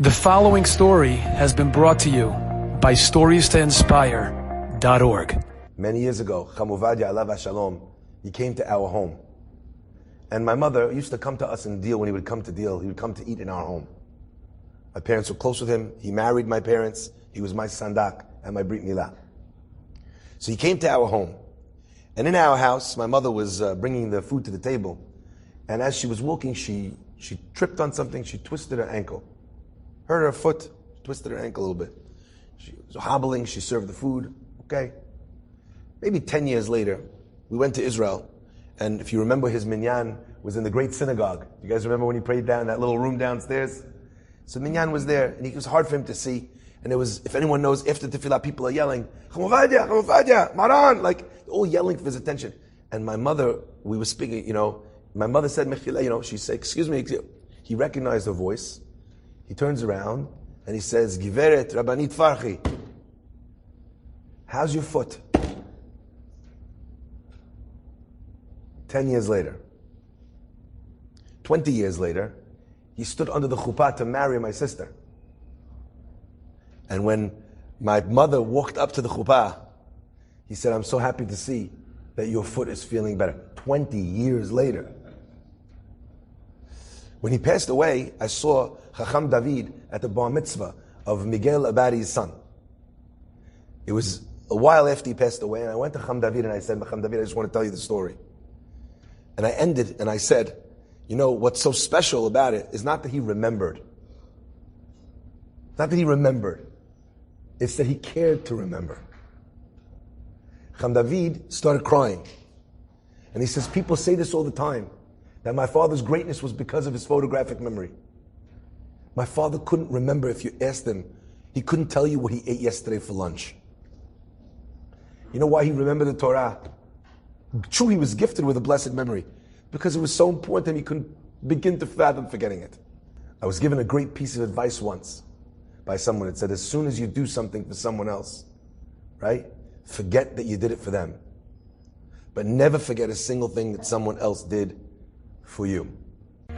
The following story has been brought to you by StoriesToInspire.org. Many years ago, Ovadia, alav shalom, he came to our home. And my mother used to come to us and deal. When he would come to deal, he would come to eat in our home. My parents were close with him. He married my parents. He was my sandak and my brit milah. So he came to our home. And in our house, my mother was bringing the food to the table. And as she was walking, she tripped on something. She twisted her ankle. Hurt her foot, twisted her ankle a little bit. She was hobbling, she served the food, okay. Maybe 10 years later, we went to Israel, and if you remember, his minyan was in the great synagogue. You guys remember when he prayed down in that little room downstairs? So minyan was there, and it was hard for him to see. And there was, if anyone knows, after tefillah, people are yelling, Ovadia, Maran, like, all yelling for his attention. And my mother, we were speaking, my mother said, Mechila, she said, excuse me, he recognized her voice. He turns around and he says, Giveret Rabbanit Farhi, how's your foot? 10 years later, 20 years later, he stood under the chuppah to marry my sister. And when my mother walked up to the chuppah, he said, I'm so happy to see that your foot is feeling better. 20 years later. When he passed away, I saw Chacham David at the bar mitzvah of Miguel Abadi's son. It was a while after he passed away, and I went to Chacham David and I said, Chacham David, I just want to tell you the story. And I ended and I said, what's so special about it is not that he remembered. Not that he remembered. It's that he cared to remember. Chacham David started crying. And he says, people say this all the time, that my father's greatness was because of his photographic memory. My father couldn't remember if you asked him. He couldn't tell you what he ate yesterday for lunch. You know why he remembered the Torah? True, he was gifted with a blessed memory, because it was so important he couldn't begin to fathom forgetting it. I was given a great piece of advice once by someone that said, as soon as you do something for someone else, right, forget that you did it for them. But never forget a single thing that someone else did for you.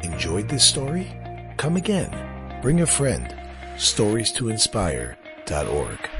Enjoyed this story? Come again. Bring a friend. StoriesToInspire.org